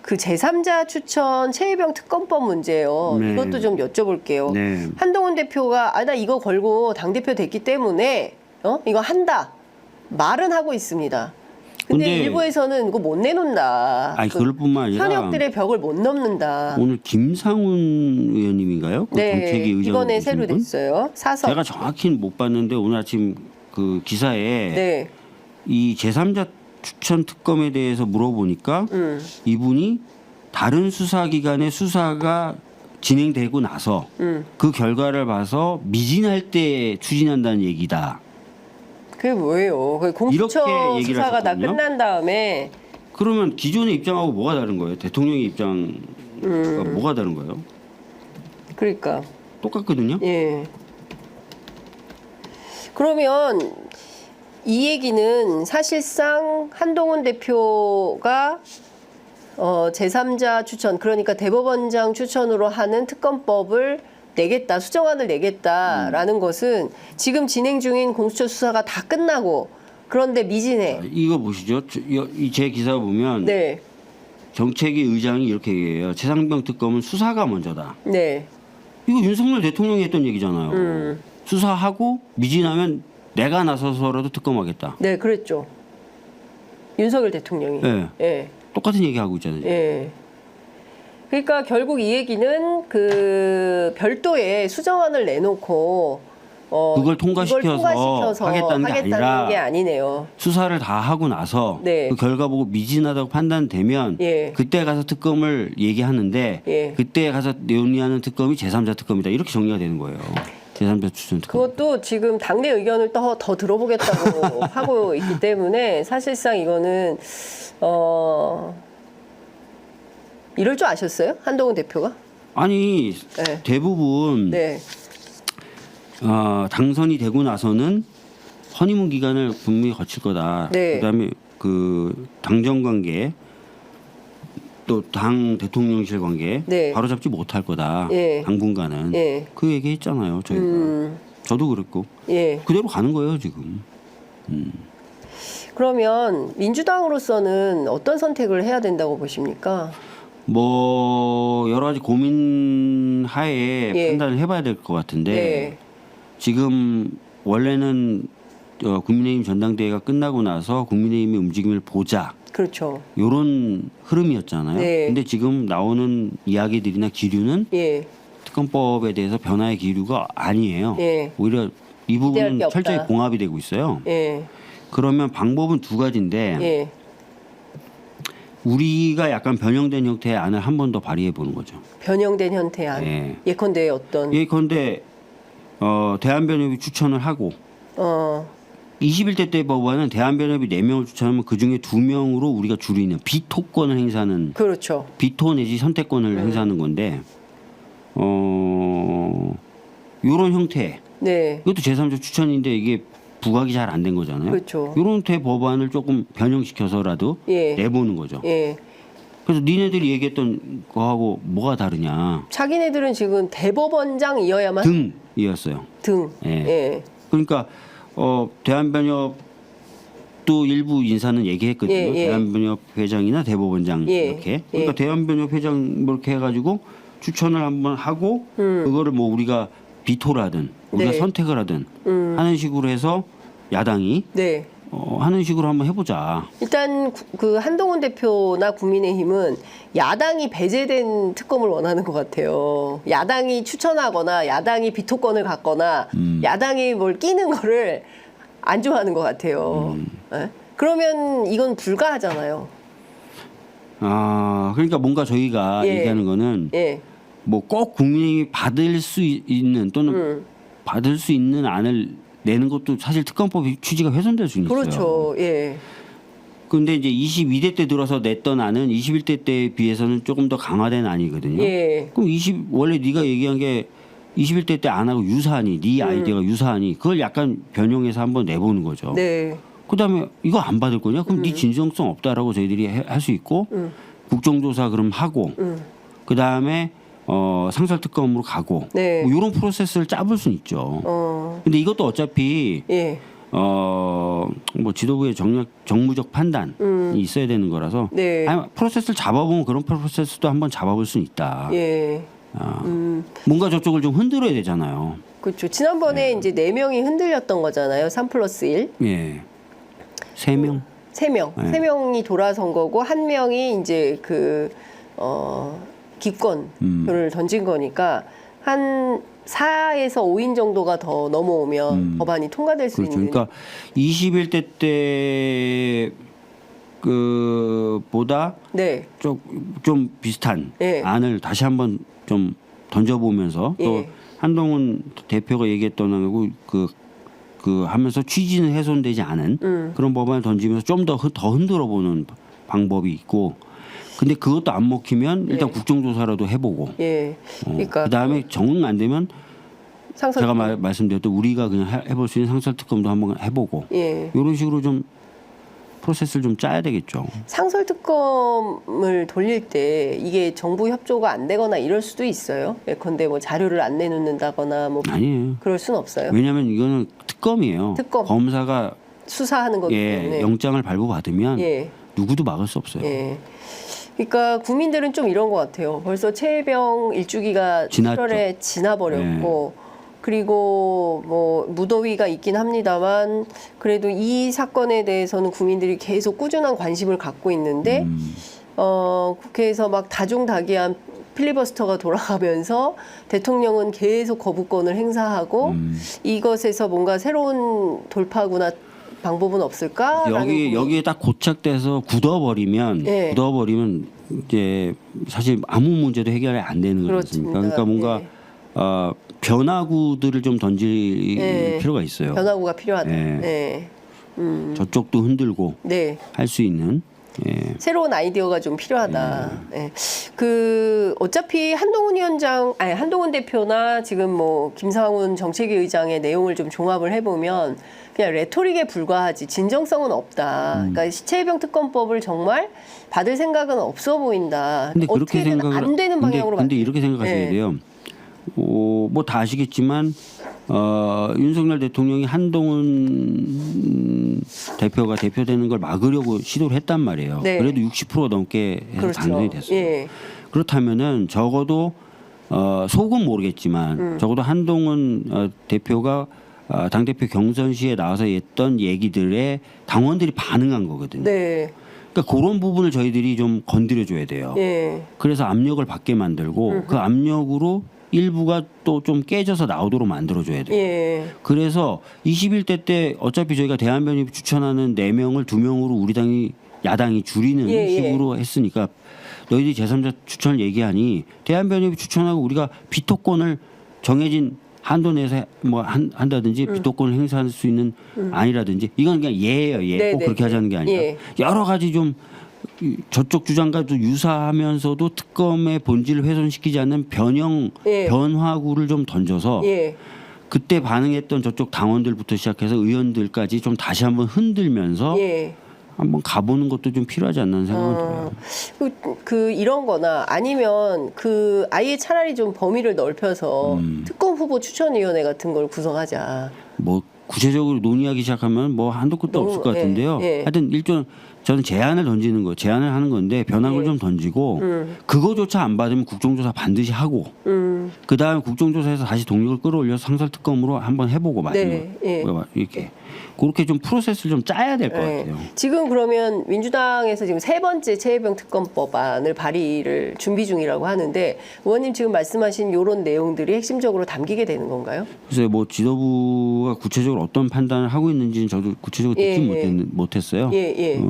그 제3자 추천 최혜병 특검법 문제예요. 네. 이것도 좀 여쭤볼게요. 네. 한동훈 대표가 나 이거 걸고 당대표 됐기 때문에 이거 한다 말은 하고 있습니다. 근데 일부에서는 이거 못 내놓는다. 아니 그걸뿐만 아니라 현역들의 벽을 못 넘는다. 오늘 김상훈 의원님인가요? 그 네, 정책위 의장 이번에 되시는 새로 분? 됐어요. 사석. 제가 정확히는 못 봤는데 오늘 아침 그 기사에 네. 이 제3자 추천 특검에 대해서 물어보니까 이분이 다른 수사기관의 수사가 진행되고 나서 그 결과를 봐서 미진할 때 추진한다는 얘기다. 그게 뭐예요? 공수처 이렇게 얘기를 수사가 다 하셨거든요. 끝난 다음에 그러면 기존의 입장하고 뭐가 다른 거예요? 대통령의 입장과 뭐가 다른 거예요? 그러니까 똑같거든요. 예. 그러면 이 얘기는 사실상 한동훈 대표가 제3자 추천 그러니까 대법원장 추천으로 하는 특검법을 내겠다 수정안을 내겠다라는 것은 지금 진행 중인 공수처 수사가 다 끝나고 그런데 미진해. 이거 보시죠. 제 기사 보면 네. 정책위 의장이 이렇게 얘기해요. 최상병 특검은 수사가 먼저다. 네. 이거 윤석열 대통령이 했던 얘기잖아요. 수사하고 미진하면 내가 나서서라도 특검하겠다. 네, 그랬죠. 윤석열 대통령이. 네. 예. 똑같은 얘기하고 있잖아요. 예. 그러니까 결국 이 얘기는 그 별도의 수정안을 내놓고 그걸 통과시켜서 하겠다는 게 아니네요. 수사를 다 하고 나서 네. 그 결과 보고 미진하다고 판단되면 예. 그때 가서 특검을 얘기하는데 예. 그때 가서 논의하는 특검이 제3자 특검이다. 이렇게 정리가 되는 거예요. 제3자 추천 특검. 그것도 지금 당내 의견을 더 들어보겠다고 하고 있기 때문에 사실상 이거는 이럴 줄 아셨어요? 한동훈 대표가? 아니 네. 대부분 네. 당선이 되고 나서는 허니문 기간을 분명히 거칠 거다. 네. 그다음에 그 당정 관계 또 당 대통령실 관계 네. 바로잡지 못할 거다. 예. 당분간은 예. 그 얘기했잖아요. 저희가 저도 그랬고 예. 그대로 가는 거예요 지금. 그러면 민주당으로서는 어떤 선택을 해야 된다고 보십니까? 뭐 여러 가지 고민 하에 예. 판단을 해봐야 될 것 같은데 네. 지금 원래는 국민의힘 전당대회가 끝나고 나서 국민의힘의 움직임을 보자 그렇죠. 이런 흐름이었잖아요. 네. 근데 지금 나오는 이야기들이나 기류는 예. 특검법에 대해서 변화의 기류가 아니에요. 예. 오히려 이 기대할 부분은 게 없다. 철저히 봉합이 되고 있어요. 예. 그러면 방법은 두 가지인데 예. 우리가 약간 변형된 형태의 안을 한 번 더 발의해 보는 거죠. 변형된 형태안. 예. 예컨대 어떤 예컨대 대한변협이 추천을 하고 21대 때 법안은 대한변협이 4명을 추천하면 그중에 2명으로 우리가 주리는 비토권을 행사하는 그렇죠. 비토 내지 선택권을 행사하는 건데 요런 형태 네. 이것도 제3자 추천인데 이게 부각이 잘 안 된 거잖아요. 그렇죠. 요런 형태 법안을 조금 변형시켜서라도 예. 내보는 거죠. 예. 그래서 니네들이 얘기했던 거하고 뭐가 다르냐 자기네들은 지금 대법원장이어야만 등이었어요. 등. 예. 예. 그러니까 대한변협도 일부 인사는 얘기했거든요. 예, 예. 대한변협 회장이나 대법원장 예, 이렇게. 그러니까 예. 대한변협 회장 이렇게 해가지고 추천을 한번 하고 그거를 뭐 우리가 비토를 하든 우리가 네. 선택을 하든 하는 식으로 해서 야당이 네. 하는 식으로 한번 해보자. 일단 그 한동훈 대표나 국민의힘은 야당이 배제된 특검을 원하는 것 같아요. 야당이 추천하거나 야당이 비토권을 갖거나 야당이 뭘 끼는 거를 안 좋아하는 것 같아요. 예? 그러면 이건 불가하잖아요. 그러니까 뭔가 저희가 예. 얘기하는 거는 예. 뭐 꼭 국민이 받을 수 있는 또는 받을 수 있는 안을 내는 것도 사실 특검법 취지가 훼손될 수 있어요. 그렇죠. 예. 근데 이제 22대 때 들어서 냈던 안은 21대 때에 비해서는 조금 더 강화된 안이거든요. 예. 그럼 원래 네가 얘기한 게 21대 때 안하고 유사하니 네 아이디어가 유사하니 그걸 약간 변형해서 한번 내보는 거죠. 네. 그다음에 이거 안 받을 거냐? 그럼 네 진정성 없다라고 저희들이 할 수 있고 국정조사 그럼 하고 그다음에 상설특검으로 가고 네. 뭐 이런 프로세스를 짜볼 수는 있죠. 근데 이것도 어차피 예. 뭐 지도부의 정무적 판단이 있어야 되는 거라서 네. 아니, 프로세스를 잡아보면 그런 프로세스도 한번 잡아볼 수는 있다. 예. 뭔가 저쪽을 좀 흔들어야 되잖아요. 그렇죠. 지난번에 이제 4명이 흔들렸던 거잖아요. 3+1. 예. 3명? 3명. 네. 3명이 돌아선 거고 1명이 이제 기권표를 던진 거니까 한 4에서 5인 정도가 더 넘어오면 법안이 통과될 수 그렇죠. 있는. 그러니까 21대 때 보다 네. 좀 비슷한 예. 안을 다시 한번 좀 던져보면서 또 예. 한동훈 대표가 얘기했던 거고 하면서 취지는 훼손되지 않은 그런 법안을 던지면서 좀 더 흔들어보는 방법이 있고, 근데 그것도 안 먹히면 일단 예. 국정조사라도 해보고, 예. 그러니까 그다음에 적응 안 되면 상설 제가 말씀드렸던 우리가 그냥 해볼 수 있는 상설특검도 한번 해보고, 예. 이런 식으로 좀 프로세스를 좀 짜야 되겠죠. 상설특검을 돌릴 때 이게 정부 협조가 안 되거나 이럴 수도 있어요. 예컨대 뭐 자료를 안 내놓는다거나 뭐 아니에요. 그럴 순 없어요. 왜냐하면 이거는 특검이에요. 특검. 검사가 수사하는 거기 때문에. 영장을 발부받으면 예. 누구도 막을 수 없어요. 예. 그러니까 국민들은 좀 이런 것 같아요. 벌써 최혜병 일주기가 지났죠. 7월에 지나버렸고, 그리고 뭐 무더위가 있긴 합니다만 그래도 이 사건에 대해서는 국민들이 계속 꾸준한 관심을 갖고 있는데 국회에서 막 다중다기한 필리버스터가 돌아가면서 대통령은 계속 거부권을 행사하고 이것에서 뭔가 새로운 돌파구나 방법은 없을까? 여기에 딱 고착돼서 굳어버리면 예. 이제 사실 아무 문제도 해결이 안 되는 거잖습니까? 그렇습니다. 그러니까 뭔가 예. 변화구들을 좀 던질 예. 필요가 있어요. 변화구가 필요하다. 예. 네. 저쪽도 흔들고 네. 할 수 있는. 예. 새로운 아이디어가 좀 필요하다. 예. 어차피 한동훈 대표나 지금 뭐 김상훈 정책위 의장의 내용을 좀 종합을 해보면 그냥 레토릭에 불과하지 진정성은 없다. 그러니까 시체해병 특검법을 정말 받을 생각은 없어 보인다. 근데 그렇게 어떻게든 생각을 안 되는 방향으로 근데 이렇게 생각하셔야 예. 돼요. 뭐 다 아시겠지만 윤석열 대통령이 한동훈 대표가 대표되는 걸 막으려고 시도를 했단 말이에요. 네. 그래도 60% 넘게 해서 그렇죠. 당선이 됐어요. 예. 그렇다면은 적어도 속은 모르겠지만 적어도 한동훈 대표가 당대표 경선 시에 나와서 했던 얘기들에 당원들이 반응한 거거든요. 네. 그러니까 그런 부분을 저희들이 좀 건드려줘야 돼요. 예. 그래서 압력을 받게 만들고 그 압력으로 일부가 또 좀 깨져서 나오도록 만들어줘야 돼요. 예. 그래서 21대 때 어차피 저희가 대한변협이 추천하는 4명을 2명으로 우리 야당이 줄이는 예, 예. 식으로 했으니까 너희들이 제3자 추천을 얘기하니 대한변협이 추천하고 우리가 비토권을 정해진 한도 내에서 뭐 한다든지 비토권을 행사할 수 있는 안이라든지 이건 그냥 예예요. 예. 네, 꼭 네, 그렇게 네. 하자는 게 아니라 예. 여러 가지 좀 저쪽 주장과도 유사하면서도 특검의 본질을 훼손시키지 않는 예. 변화구를 좀 던져서 예. 그때 반응했던 저쪽 당원들부터 시작해서 의원들까지 좀 다시 한번 흔들면서 예. 한번 가보는 것도 좀 필요하지 않나 생각은 들어요. 이런 거나 아니면 아예 차라리 좀 범위를 넓혀서 특검 후보 추천위원회 같은 걸 구성하자. 뭐 구체적으로 논의하기 시작하면 뭐 한도 끝도 너무, 없을 것 같은데요. 예, 예. 하여튼 저는 제안을 하는 건데 변화를 예. 좀 던지고 그거조차 안 받으면 국정조사 반드시 하고 그다음에 국정조사에서 다시 동력을 끌어올려서 상설특검으로 한번 해보고 마지막에 예. 이렇게 그렇게 좀 프로세스를 좀 짜야 될 것 네. 같아요. 지금 그러면 민주당에서 지금 3번째 최혜병 특검법안을 발의를 준비 중이라고 하는데 의원님 지금 말씀하신 이런 내용들이 핵심적으로 담기게 되는 건가요? 그래서 뭐 지도부가 구체적으로 어떤 판단을 하고 있는지는 저도 구체적으로 듣지 못했어요. 예.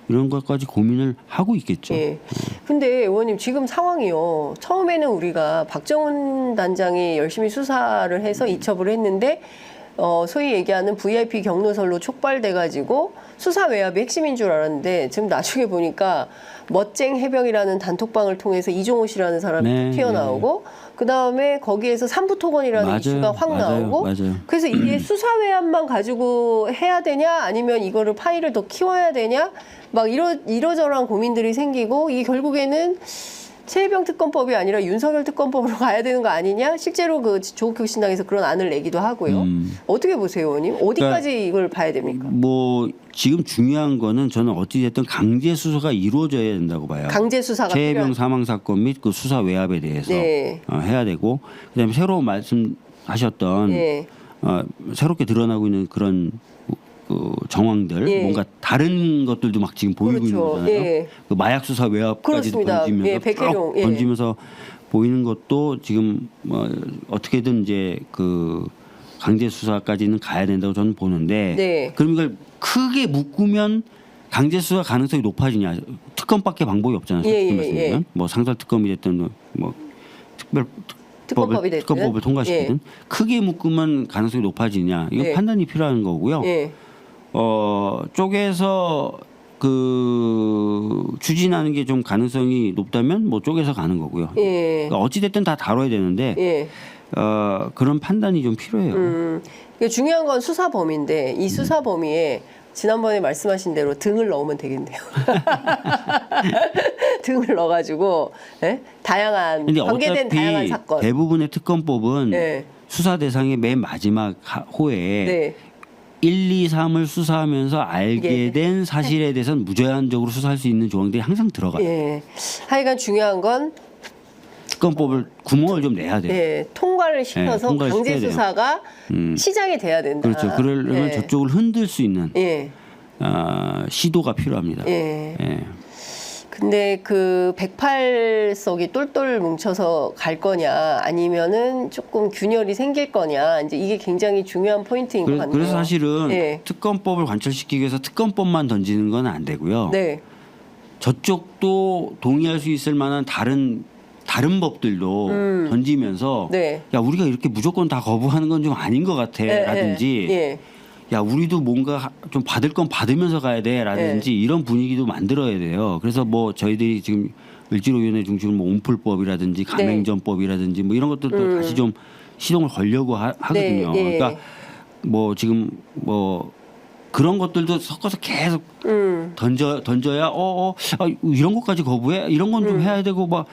이런 것까지 고민을 하고 있겠죠. 예. 근데 의원님 지금 상황이요. 처음에는 우리가 박정훈 단장이 열심히 수사를 해서 이첩을 했는데 소위 얘기하는 VIP 경로설로 촉발돼가지고 수사 외압이 핵심인 줄 알았는데 지금 나중에 보니까 멋쟁 해병이라는 단톡방을 통해서 이종호 씨라는 사람이 네, 튀어나오고 그 다음에 거기에서 삼부토건이라는 맞아요, 이슈가 확 나오고 맞아요. 그래서 이게 수사 외압만 가지고 해야 되냐 아니면 이거를 파일을 더 키워야 되냐 막 이러저러한 고민들이 생기고 이게 결국에는 최혜병 특검법이 아니라 윤석열 특검법으로 가야 되는 거 아니냐? 실제로 그 조국 신당에서 그런 안을 내기도 하고요. 어떻게 보세요, 의원님? 어디까지 그러니까 이걸 봐야 됩니까? 뭐 지금 중요한 거는 저는 어찌됐든 강제 수사가 이루어져야 된다고 봐요. 강제 수사가 최혜병 필요한- 사망 사건 및 그 수사 외압에 대해서 네. 해야 되고, 그다음에 새로 말씀하셨던 네. 새롭게 드러나고 있는 그런 그 정황들, 예. 뭔가 다른 것들도 막 지금 보이고 그렇죠. 있는 거잖아요. 예. 그 마약 수사 외압까지도 그렇습니다. 던지면서 예, 백혜룡. 쭉 예. 던지면서 보이는 것도 지금 뭐 어떻게든 이제 그 강제 수사까지는 가야 된다고 저는 보는데, 네. 그럼 이걸 크게 묶으면 강제 수사 가능성이 높아지냐? 특검밖에 방법이 없잖아요. 예, 솔직히 예, 말씀드리면. 예. 뭐 상설 특검이 됐든 뭐 특검법이 됐든. 특검법을 통과시키든 크게 묶으면 가능성이 높아지냐? 이거 예. 판단이 필요한 거고요. 예. 쪼개서 그 추진하는 게 좀 가능성이 높다면 뭐 쪼개서 가는 거고요. 예. 그러니까 어찌 됐든 다 다뤄야 되는데 예. 그런 판단이 좀 필요해요. 그러니까 중요한 건 수사 범위인데 이 수사 범위에 지난번에 말씀하신 대로 등을 넣으면 되겠네요. 등을 넣어가지고 예? 다양한 근데 관계된 다양한 어차피 사건. 대부분의 특검법은 네. 수사 대상의 맨 마지막 호에 네. 1, 2, 3을 수사하면서 알게 예. 된 사실에 대해서는 무제한적으로 수사할 수 있는 조항들이 항상 들어가요. 예. 하여간 중요한 건 특검법을 구멍을 좀 내야 돼요. 예, 통과를 시켜서 통과를 강제 시켜야 돼요. 수사가 시작이 돼야 된다. 그렇죠. 그러려면 예. 저쪽을 흔들 수 있는 예. 시도가 필요합니다. 예. 예. 근데 그 108석이 똘똘 뭉쳐서 갈 거냐 아니면은 조금 균열이 생길 거냐 이제 이게 굉장히 중요한 포인트인 것 같네요. 그래서 사실은 예. 특검법을 관철시키기 위해서 특검법만 던지는 건 안 되고요. 네. 저쪽도 동의할 수 있을 만한 다른 법들도 던지면서 네. 야 우리가 이렇게 무조건 다 거부하는 건 좀 아닌 것 같아 예, 라든지 예. 야 우리도 뭔가 좀 받을 건 받으면서 가야 돼 라든지 이런 분위기도 만들어야 돼요. 그래서 뭐 저희들이 지금 을지로위원회 중심으로 뭐 온풀법이라든지 가맹점법이라든지 뭐 이런 것들도 다시 좀 시동을 걸려고 하거든요. 네, 예. 그러니까 뭐 지금 뭐 그런 것들도 섞어서 계속 던져야 이런 것까지 거부해 이런 건 좀 해야 되고 막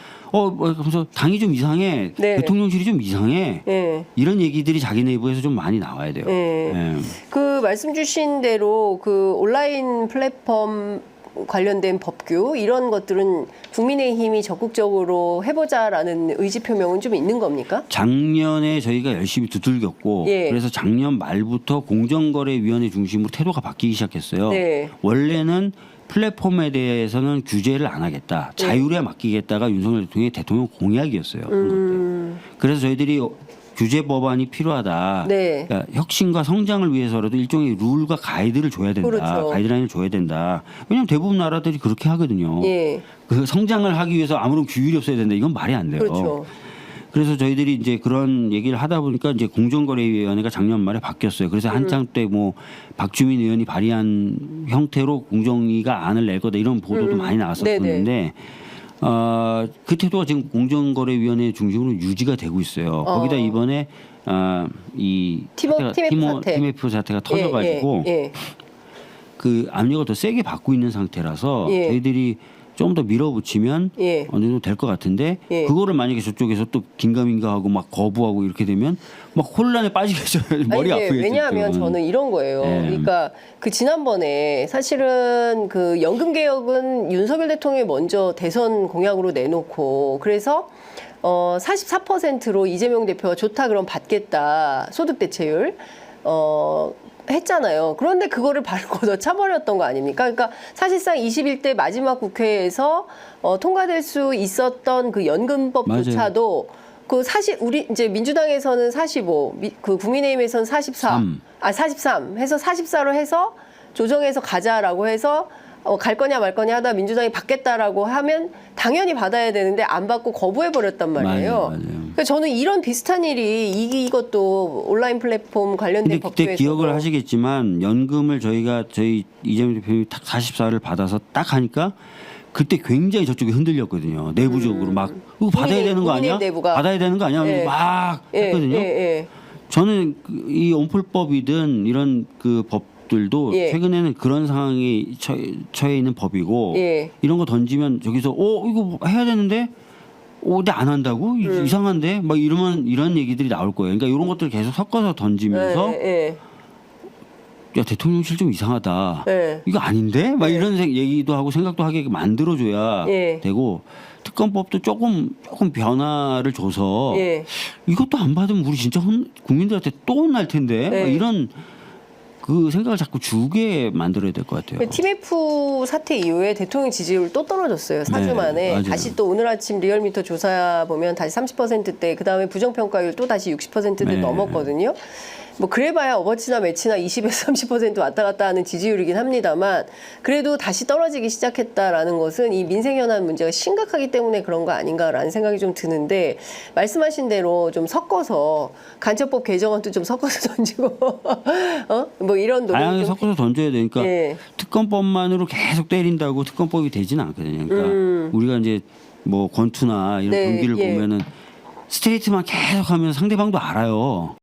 그래서 당이 좀 이상해 네. 대통령실이 좀 이상해 예. 이런 얘기들이 자기 내부에서 좀 많이 나와야 돼요. 예. 예. 그 말씀 주신 대로 그 온라인 플랫폼 관련된 법규 이런 것들은 국민의힘이 적극적으로 해보자라는 의지 표명은 좀 있는 겁니까? 작년에 저희가 열심히 두들겼고 예. 그래서 작년 말부터 공정거래위원회 중심으로 태도가 바뀌기 시작했어요. 네. 원래는 플랫폼에 대해서는 규제를 안 하겠다. 자율에 맡기겠다가 윤석열 대통령 공약이었어요. 그래서 저희들이 규제 법안이 필요하다. 네. 그러니까 혁신과 성장을 위해서라도 일종의 룰과 가이드를 줘야 된다. 그렇죠. 가이드라인을 줘야 된다. 왜냐하면 대부분 나라들이 그렇게 하거든요. 예. 그 성장을 하기 위해서 아무런 규율이 없어야 된다. 이건 말이 안 돼요. 그렇죠. 그래서 저희들이 이제 그런 얘기를 하다 보니까 이제 공정거래위원회가 작년 말에 바뀌었어요. 그래서 한창 때 뭐 박주민 의원이 발의한 형태로 공정위가 안을 낼 거다 이런 보도도 많이 나왔었는데 그 태도가 지금 공정거래위원회 중심으로 유지가 되고 있어요. 거기다 이번에 이 TMF 사태가 터져가지고 그 압력을 더 세게 받고 있는 상태라서 저희들이 좀 더 밀어붙이면 어느 정도 될 것 같은데 그거를 만약에 저쪽에서 또 긴가민가하고 막 거부하고 이렇게 되면 막 혼란에 빠지겠죠. 머리 아프겠죠. 왜냐하면 저는 이런 거예요. 그러니까 그 지난번에 사실은 그 연금 개혁은 윤석열 대통령이 먼저 대선 공약으로 내놓고 그래서 44%로 이재명 대표가 좋다 그럼 받겠다 소득 대체율 했잖아요. 그런데 그거를 바로 걷어차버렸던 거 아닙니까? 그러니까 사실상 21대 마지막 국회에서 통과될 수 있었던 그 연금법조차도 그 사실 우리 이제 민주당에서는 45, 그 국민의힘에서는 44, 43 해서 44로 해서 조정해서 가자라고 해서 갈 거냐 말 거냐 하다 민주당이 받겠다라고 하면 당연히 받아야 되는데 안 받고 거부해 버렸단 말이에요. 맞아요. 그러니까 저는 이런 비슷한 일이 이것도 온라인 플랫폼 관련된 근데 그때 법규에서 기억을 하시겠지만 연금을 저희 이재명 대표님이 딱 44를 받아서 딱 하니까 그때 굉장히 저쪽이 흔들렸거든요. 내부적으로 막 이거 받아야 되는 거 아니야? 내부가. 받아야 되는 거 아니야? 막 했거든요. 저는 이 온풀법이든 이런 그 법들도 최근에는 그런 상황에 처해 있는 법이고 이런 거 던지면 저기서 이거 해야 되는데 근데 안 한다고? 이상한데? 막 이러면 이런 얘기들이 나올 거예요. 그러니까 이런 것들을 계속 섞어서 던지면서 야 대통령실 좀 이상하다. 이거 아닌데? 막 이런 얘기도 하고 생각도 하게 만들어줘야 되고 특검법도 조금 변화를 줘서 이것도 안 받으면 우리 진짜 국민들한테 또 혼날 텐데 막 이런 그 생각을 자꾸 주게 만들어야 될 것 같아요. TMF 사태 이후에 대통령 지지율 또 떨어졌어요. 4주 만에. 맞아요. 다시 또 오늘 아침 리얼미터 조사 보면 다시 30%대, 그 다음에 부정평가율 또 다시 60%대 넘었거든요. 뭐 그래봐야 어버치나 매치나 20에서 30% 왔다 갔다 하는 지지율이긴 합니다만 그래도 다시 떨어지기 시작했다라는 것은 이 민생 현안 문제가 심각하기 때문에 그런 거 아닌가라는 생각이 좀 드는데 말씀하신 대로 좀 섞어서 간첩법 개정안도 좀 섞어서 던지고 뭐 이런 노력 다양하게 섞어서 던져야 되니까 예. 특검법만으로 계속 때린다고 특검법이 되지는 않거든요. 그러니까 우리가 이제 뭐 권투나 이런 경기를 보면은 스트레이트만 계속하면 상대방도 알아요.